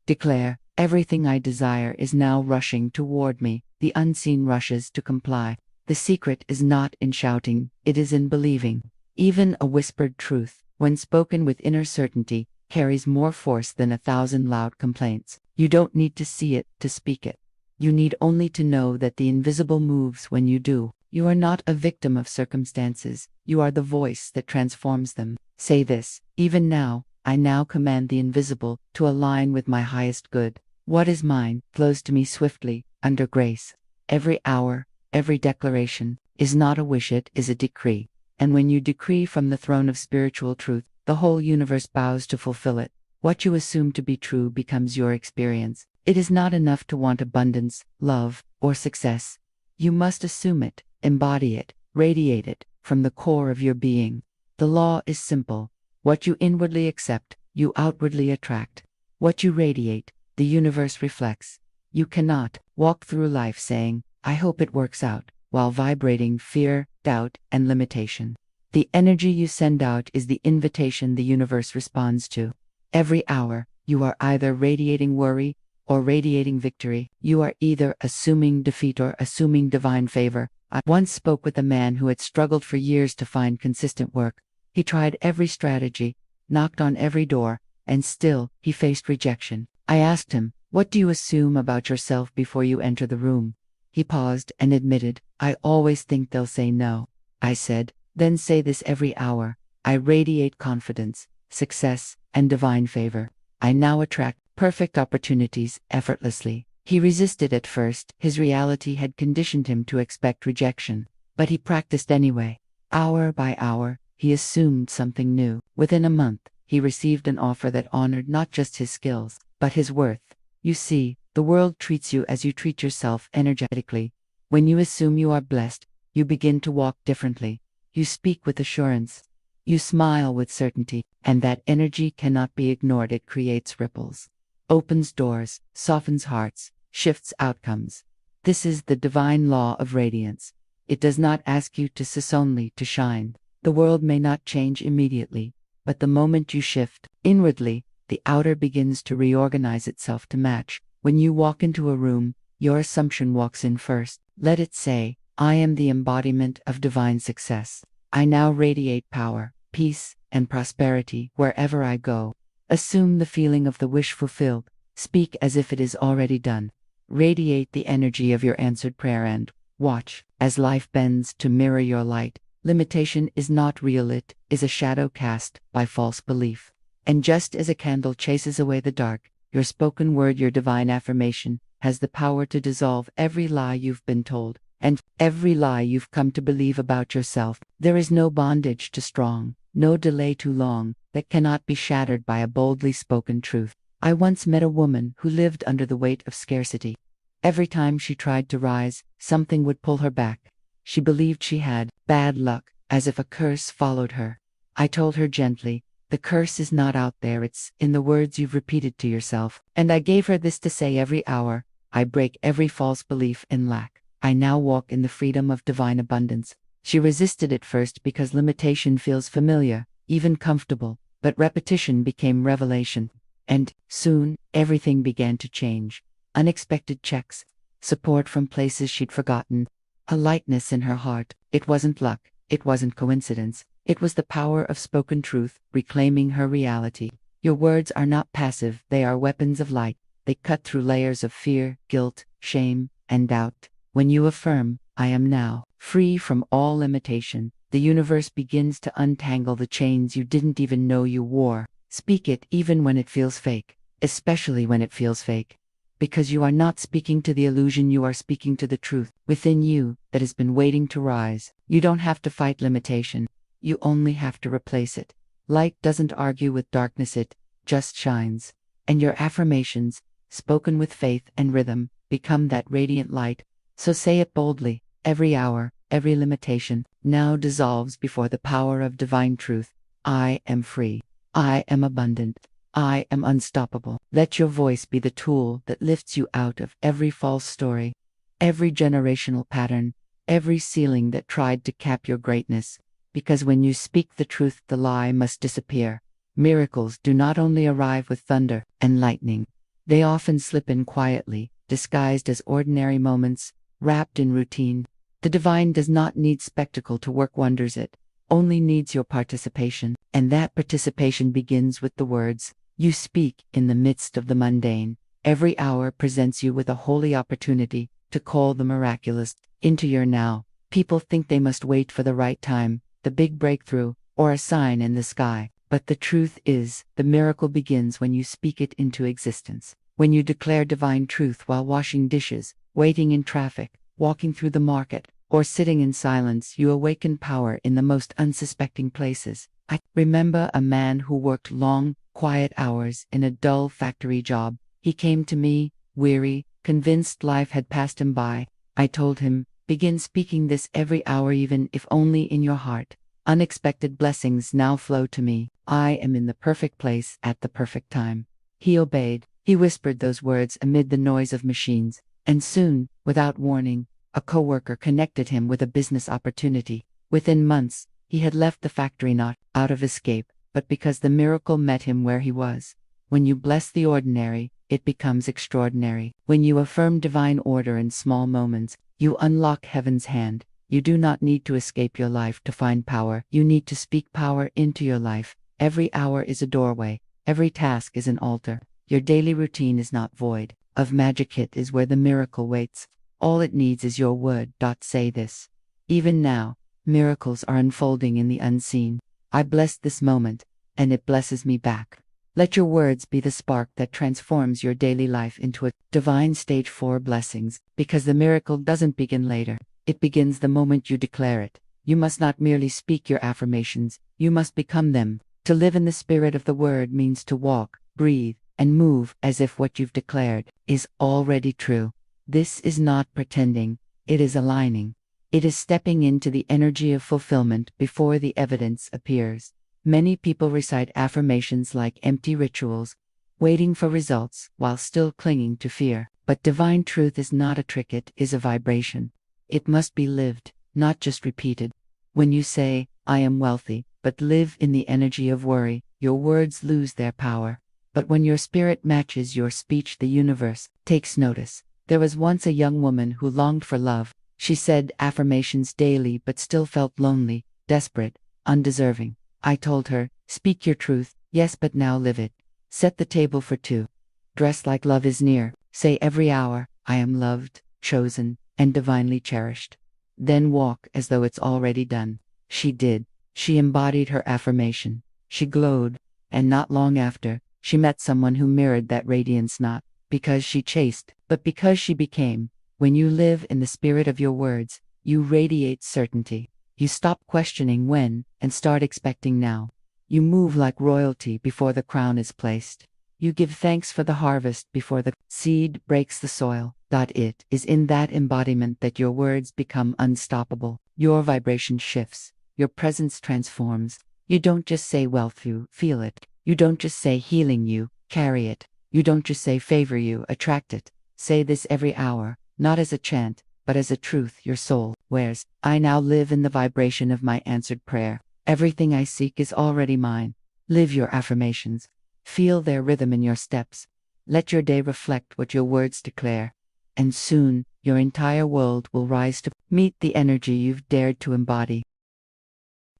Declare, everything I desire is now rushing toward me, the unseen rushes to comply. The secret is not in shouting, it is in believing. Even a whispered truth, when spoken with inner certainty, carries more force than 1,000 loud complaints. You don't need to see it to speak it. You need only to know that the invisible moves when you do. You are not a victim of circumstances, you are the voice that transforms them. Say this, even now, I now command the invisible to align with my highest good. What is mine flows to me swiftly, under grace. Every hour, every declaration, is not a wish, it is a decree. And when you decree from the throne of spiritual truth, the whole universe bows to fulfill it. What you assume to be true becomes your experience. It is not enough to want abundance, love, or success. You must assume it, embody it, radiate it, from the core of your being. The law is simple. What you inwardly accept, you outwardly attract. What you radiate, the universe reflects. You cannot walk through life saying, I hope it works out, while vibrating fear, doubt, and limitation. The energy you send out is the invitation the universe responds to. Every hour, you are either radiating worry or radiating victory. You are either assuming defeat or assuming divine favor. I once spoke with a man who had struggled for years to find consistent work. He tried every strategy, knocked on every door, and still, he faced rejection. I asked him, what do you assume about yourself before you enter the room? He paused and admitted, I always think they'll say no. I said, then say this every hour. I radiate confidence, success, and divine favor. I now attract perfect opportunities effortlessly. He resisted at first. His reality had conditioned him to expect rejection. But he practiced anyway. Hour by hour, he assumed something new. Within a month, he received an offer that honored not just his skills, but his worth. You see, the world treats you as you treat yourself energetically. When you assume you are blessed, you begin to walk differently. You speak with assurance. You smile with certainty, and that energy cannot be ignored. It creates ripples, opens doors, softens hearts, shifts outcomes. This is the divine law of radiance. It does not ask you to cease, only to shine. The world may not change immediately, but the moment you shift inwardly, the outer begins to reorganize itself to match. When you walk into a room, your assumption walks in first. Let it say, I am the embodiment of divine success. I now radiate power, peace, and prosperity wherever I go. Assume the feeling of the wish fulfilled. Speak as if it is already done. Radiate the energy of your answered prayer and watch as life bends to mirror your light. Limitation is not real, it is a shadow cast by false belief. And just as a candle chases away the dark, your spoken word, your divine affirmation, has the power to dissolve every lie you've been told, and every lie you've come to believe about yourself. There is no bondage too strong, no delay too long, that cannot be shattered by a boldly spoken truth. I once met a woman who lived under the weight of scarcity. Every time she tried to rise, something would pull her back. She believed she had bad luck, as if a curse followed her. I told her gently, the curse is not out there, it's in the words you've repeated to yourself. And I gave her this to say every hour, I break every false belief in lack. I now walk in the freedom of divine abundance. She resisted at first because limitation feels familiar, even comfortable, but repetition became revelation. And soon, everything began to change. Unexpected checks, support from places she'd forgotten, a lightness in her heart. It wasn't luck, it wasn't coincidence. It was the power of spoken truth, reclaiming her reality. Your words are not passive, they are weapons of light. They cut through layers of fear, guilt, shame, and doubt. When you affirm, I am now free from all limitation, the universe begins to untangle the chains you didn't even know you wore. Speak it even when it feels fake, especially when it feels fake. Because you are not speaking to the illusion, you are speaking to the truth within you that has been waiting to rise. You don't have to fight limitation. You only have to replace it. Light doesn't argue with darkness, it just shines. And your affirmations, spoken with faith and rhythm, become that radiant light. So say it boldly. Every hour, every limitation, now dissolves before the power of divine truth. I am free. I am abundant. I am unstoppable. Let your voice be the tool that lifts you out of every false story, every generational pattern, every ceiling that tried to cap your greatness. Because when you speak the truth, the lie must disappear. Miracles do not only arrive with thunder and lightning, They often slip in quietly, disguised as ordinary moments, wrapped in routine. The divine does not need spectacle to work wonders, it only needs your participation, and that participation begins with the words you speak in the midst of the mundane. Every hour presents you with a holy opportunity to call the miraculous into your now. People think they must wait for the right time, the big breakthrough, or a sign in the sky. But the truth is, the miracle begins when you speak it into existence. When you declare divine truth while washing dishes, waiting in traffic, walking through the market, or sitting in silence, you awaken power in the most unsuspecting places. I remember a man who worked long, quiet hours in a dull factory job. He came to me, weary, convinced life had passed him by. I told him, begin speaking this every hour, even if only in your heart. Unexpected blessings now flow to me. I am in the perfect place at the perfect time. He obeyed. He whispered those words amid the noise of machines, and soon, without warning, a coworker connected him with a business opportunity. Within months, he had left the factory not out of escape, but because the miracle met him where he was. When you bless the ordinary, it becomes extraordinary. When you affirm divine order in small moments, you unlock heaven's hand. You do not need to escape your life to find power. You need to speak power into your life. Every hour is a doorway. Every task is an altar. Your daily routine is not void of magic. It is where the miracle waits. All it needs is your word. Say this. Even now, miracles are unfolding in the unseen. I bless this moment, and it blesses me back. Let your words be the spark that transforms your daily life into a divine stage. 4 blessings, because the miracle doesn't begin later. It begins the moment you declare it. You must not merely speak your affirmations, you must become them. To live in the spirit of the word means to walk, breathe, and move as if what you've declared is already true. This is not pretending, it is aligning. It is stepping into the energy of fulfillment before the evidence appears. Many people recite affirmations like empty rituals, waiting for results while still clinging to fear. But divine truth is not a trick, it is a vibration. It must be lived, not just repeated. When you say, I am wealthy, but live in the energy of worry, your words lose their power. But when your spirit matches your speech, the universe takes notice. There was once a young woman who longed for love. She said affirmations daily but still felt lonely, desperate, undeserving. I told her, speak your truth, yes, but now live it. Set the table for two. Dress like love is near. Say every hour, I am loved, chosen, and divinely cherished. Then walk as though it's already done. She did. She embodied her affirmation. She glowed, and not long after, she met someone who mirrored that radiance, not because she chased, but because she became. When you live in the spirit of your words, you radiate certainty. You stop questioning when and start expecting now. You move like royalty before the crown is placed. You give thanks for the harvest before the seed breaks the soil. It is in that embodiment that your words become unstoppable. Your vibration shifts. Your presence transforms. You don't just say wealth, you feel it. You don't just say healing, you carry it. You don't just say favor, you attract it. Say this every hour, not as a chant, but as a truth your soul wears. I now live in the vibration of my answered prayer. Everything I seek is already mine. Live your affirmations. Feel their rhythm in your steps. Let your day reflect what your words declare. And soon, your entire world will rise to meet the energy you've dared to embody.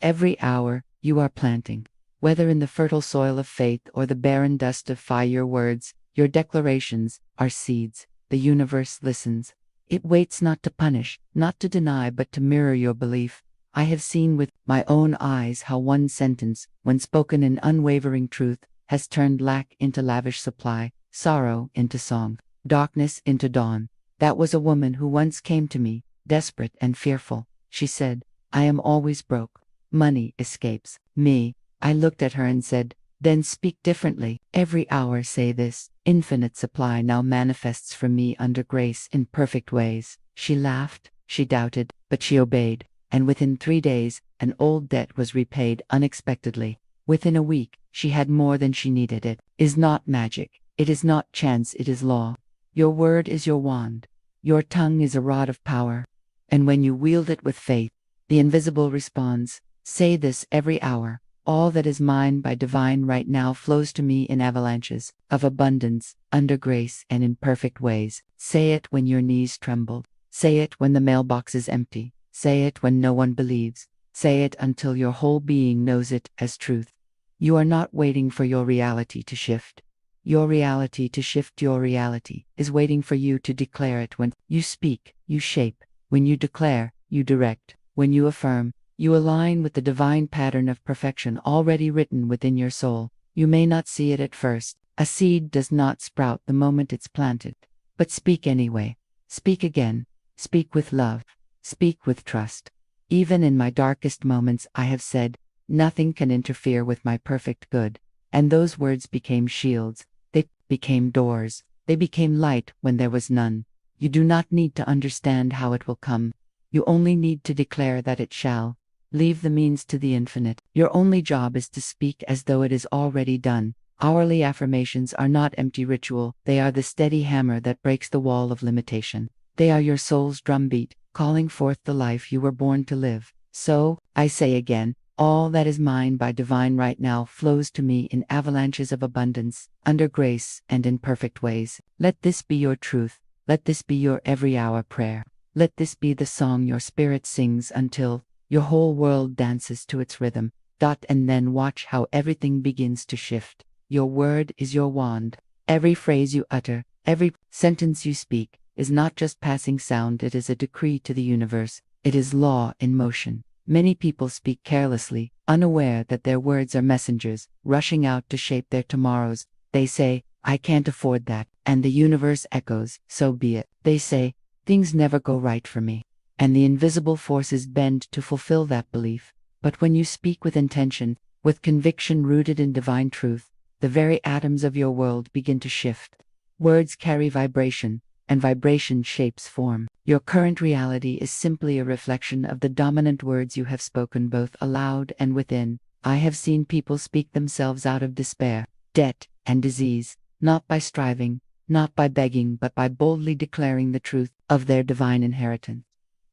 Every hour, you are planting. Whether in the fertile soil of faith or the barren dust of fire, your words, your declarations, are seeds. The universe listens. It waits not to punish, not to deny, but to mirror your belief. I have seen with my own eyes how one sentence, when spoken in unwavering truth, has turned lack into lavish supply, sorrow into song, darkness into dawn. That was a woman who once came to me, desperate and fearful. She said, I am always broke. Money escapes me. I looked at her and said, then speak differently. Every hour say this. Infinite supply now manifests from me under grace in perfect ways. She laughed, she doubted, but she obeyed. And within 3 days, an old debt was repaid unexpectedly. Within a week, she had more than she needed. It is not magic. It is not chance. It is law. Your word is your wand. Your tongue is a rod of power. And when you wield it with faith, the invisible responds. Say this every hour. All that is mine by divine right now flows to me in avalanches of abundance, under grace and in perfect ways. Say it when your knees tremble. Say it when the mailbox is empty. Say it when no one believes. Say it until your whole being knows it as truth. You are not waiting for your reality to shift. Your reality to shift your reality is waiting for you to declare it. When you speak, you shape. When you declare, you direct. When you affirm, you align with the divine pattern of perfection already written within your soul. You may not see it at first. A seed does not sprout the moment it's planted. But speak anyway. Speak again. Speak with love. Speak with trust. Even in my darkest moments, I have said, nothing can interfere with my perfect good. And those words became shields. They became doors. They became light when there was none. You do not need to understand how it will come. You only need to declare that it shall. Leave the means to the infinite. Your only job is to speak as though it is already done. Hourly affirmations are not empty ritual. They are the steady hammer that breaks the wall of limitation. They are your soul's drumbeat, calling forth the life you were born to live. So, I say again, all that is mine by divine right now flows to me in avalanches of abundance, under grace and in perfect ways. Let this be your truth. Let this be your every hour prayer. Let this be the song your spirit sings until your whole world dances to its rhythm. And then watch how everything begins to shift. Your word is your wand. Every phrase you utter, every sentence you speak, is not just passing sound, it is a decree to the universe. It is law in motion. Many people speak carelessly, unaware that their words are messengers, rushing out to shape their tomorrows. They say, I can't afford that, and the universe echoes, so be it. They say, things never go right for me, and the invisible forces bend to fulfill that belief. But when you speak with intention, with conviction rooted in divine truth, the very atoms of your world begin to shift. Words carry vibration, and vibration shapes form. Your current reality is simply a reflection of the dominant words you have spoken both aloud and within. I have seen people speak themselves out of despair, debt, and disease, not by striving, not by begging, but by boldly declaring the truth of their divine inheritance.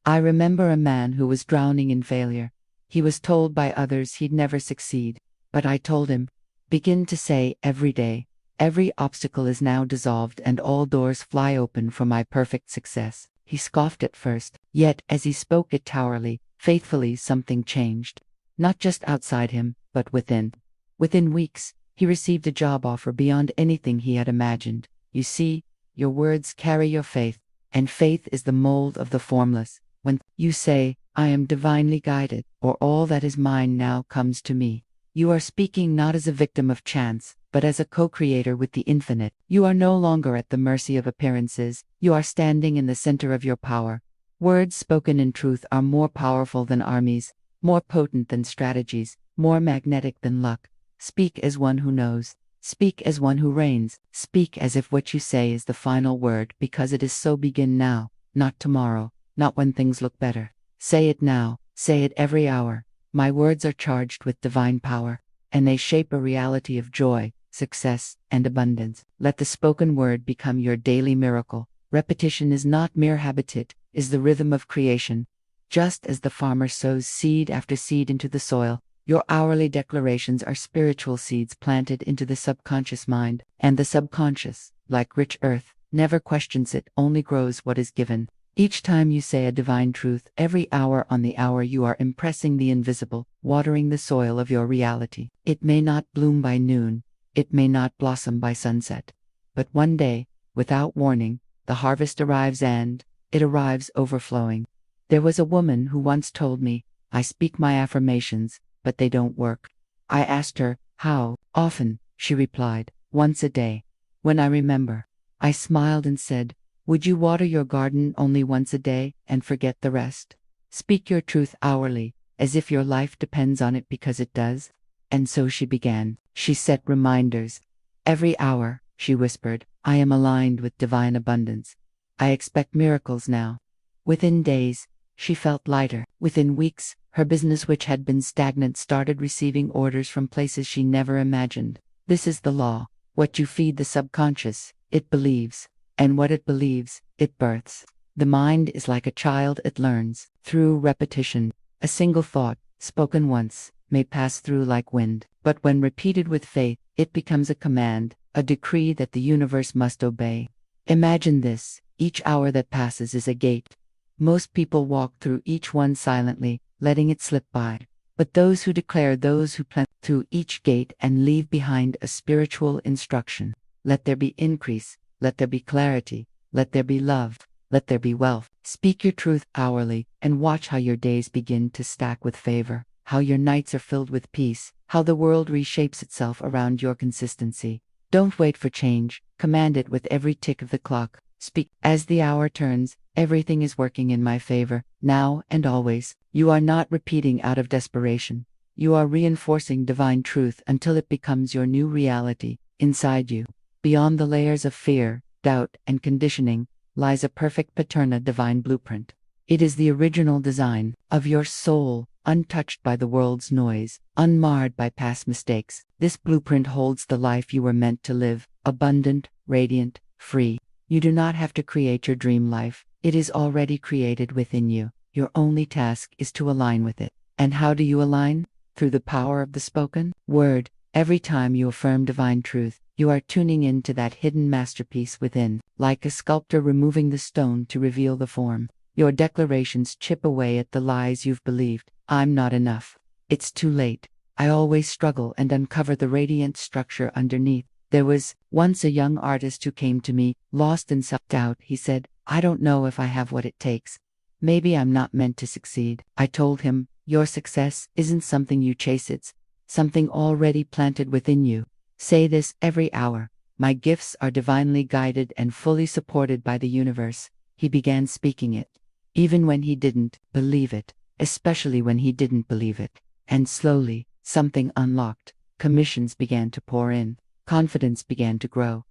I remember a man who was drowning in failure. He was told by others he'd never succeed, but I told him, begin to say every day, every obstacle is now dissolved and all doors fly open for my perfect success. He scoffed at first, yet as he spoke it towerly, faithfully, something changed. Not just outside him, but within. Within weeks, he received a job offer beyond anything he had imagined. You see, your words carry your faith, and faith is the mold of the formless. When you say, I am divinely guided, or all that is mine now comes to me, you are speaking not as a victim of chance, but as a co-creator with the infinite. You are no longer at the mercy of appearances. You are standing in the center of your power. Words spoken in truth are more powerful than armies, more potent than strategies, more magnetic than luck. Speak as one who knows. Speak as one who reigns. Speak as if what you say is the final word, because it is so. Begin now, not tomorrow, not when things look better. Say it now. Say it every hour. My words are charged with divine power, and they shape a reality of joy, success, and abundance. Let the spoken word become your daily miracle. Repetition is not mere habit, it is the rhythm of creation. Just as the farmer sows seed after seed into the soil, your hourly declarations are spiritual seeds planted into the subconscious mind, and the subconscious, like rich earth, never questions it, only grows what is given. Each time you say a divine truth, every hour on the hour you are impressing the invisible, watering the soil of your reality. It may not bloom by noon, it may not blossom by sunset, but one day, without warning, the harvest arrives, and it arrives overflowing. There was a woman who once told me, I speak my affirmations, but they don't work. I asked her, how often? She replied, once a day. When I remember, I smiled and said, would you water your garden only once a day and forget the rest? Speak your truth hourly, as if your life depends on it, because it does. And so she began. She set reminders. Every hour, she whispered, I am aligned with divine abundance. I expect miracles now. Within days, she felt lighter. Within weeks, her business, which had been stagnant, started receiving orders from places she never imagined. This is the law. What you feed the subconscious, it believes. And what it believes, it births. The mind is like a child, it learns. Through repetition, a single thought, spoken once, may pass through like wind, but when repeated with faith, it becomes a command, a decree that the universe must obey. Imagine this: each hour that passes is a gate. Most people walk through each one silently, letting it slip by. But those who declare, those who plant through each gate and leave behind a spiritual instruction. Let there be increase, let there be clarity, let there be love, let there be wealth. Speak your truth hourly, and watch how your days begin to stack with favor, how your nights are filled with peace, how the world reshapes itself around your consistency. Don't wait for change, command it with every tick of the clock. Speak. As the hour turns, everything is working in my favor, now and always. You are not repeating out of desperation. You are reinforcing divine truth until it becomes your new reality, inside you. Beyond the layers of fear, doubt, and conditioning, lies a perfect paterna divine blueprint. It is the original design of your soul, untouched by the world's noise, unmarred by past mistakes. This blueprint holds the life you were meant to live, abundant, radiant, free. You do not have to create your dream life. It is already created within you. Your only task is to align with it. And how do you align? Through the power of the spoken word. Every time you affirm divine truth, you are tuning into that hidden masterpiece within, like a sculptor removing the stone to reveal the form. Your declarations chip away at the lies you've believed. I'm not enough. It's too late. I always struggle, and uncover the radiant structure underneath. There was once a young artist who came to me, lost in self-doubt. He said, "I don't know if I have what it takes. Maybe I'm not meant to succeed." I told him, "Your success isn't something you chase, it's something already planted within you." Say this every hour: "My gifts are divinely guided and fully supported by the universe." He began speaking it, even when he didn't believe it, especially when he didn't believe it. And slowly, something unlocked. Commissions began to pour in. Confidence began to grow.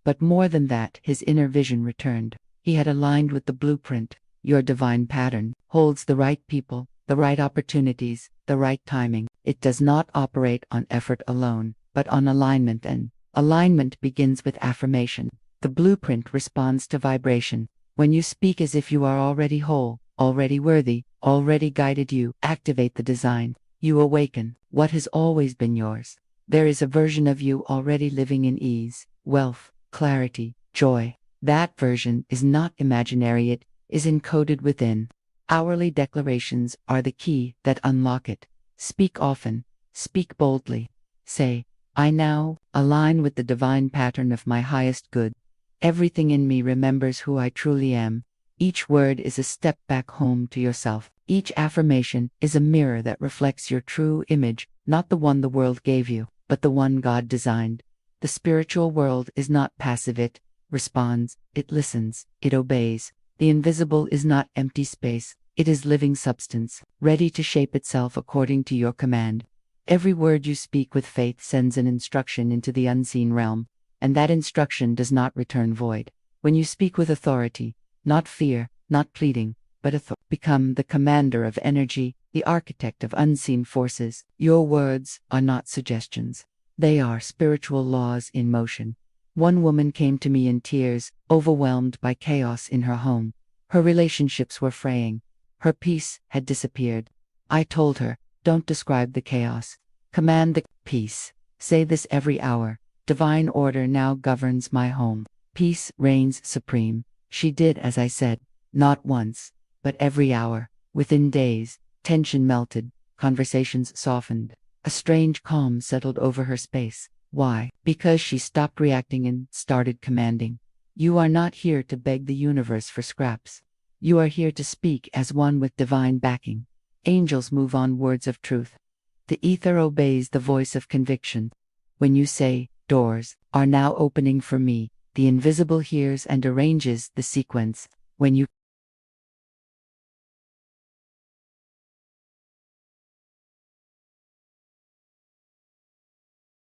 But more than that, his inner vision returned. He had aligned with the blueprint. Your divine pattern holds the right people, the right opportunities, the right timing. It does not operate on effort alone, but on alignment, and alignment begins with affirmation. The blueprint responds to vibration. When you speak as if you are already whole, already worthy, already guided, you activate the design. You awaken what has always been yours. There is a version of you already living in ease, wealth, clarity, joy. That version is not imaginary, it is encoded within. Hourly declarations are the key that unlock it. Speak often, speak boldly. Say, "I now align with the divine pattern of my highest good." Everything in me remembers who I truly am. Each word is a step back home to yourself. Each affirmation is a mirror that reflects your true image, not the one the world gave you, but the one God designed. The spiritual world is not passive, it responds, it listens, it obeys. The invisible is not empty space, it is living substance, ready to shape itself according to your command. Every word you speak with faith sends an instruction into the unseen realm, and that instruction does not return void. When you speak with authority, not fear, not pleading, but become the commander of energy, the architect of unseen forces. Your words are not suggestions. They are spiritual laws in motion. One woman came to me in tears, overwhelmed by chaos in her home. Her relationships were fraying. Her peace had disappeared. I told her, "Don't describe the chaos. Command the peace." Say this every hour: "Divine order now governs my home. Peace reigns supreme." She did as I said, not once, but every hour. Within days, tension melted, conversations softened. A strange calm settled over her space. Why? Because she stopped reacting and started commanding. You are not here to beg the universe for scraps. You are here to speak as one with divine backing. Angels move on words of truth. The ether obeys the voice of conviction. When you say, "Doors are now opening for me," the invisible hears and arranges the sequence. When you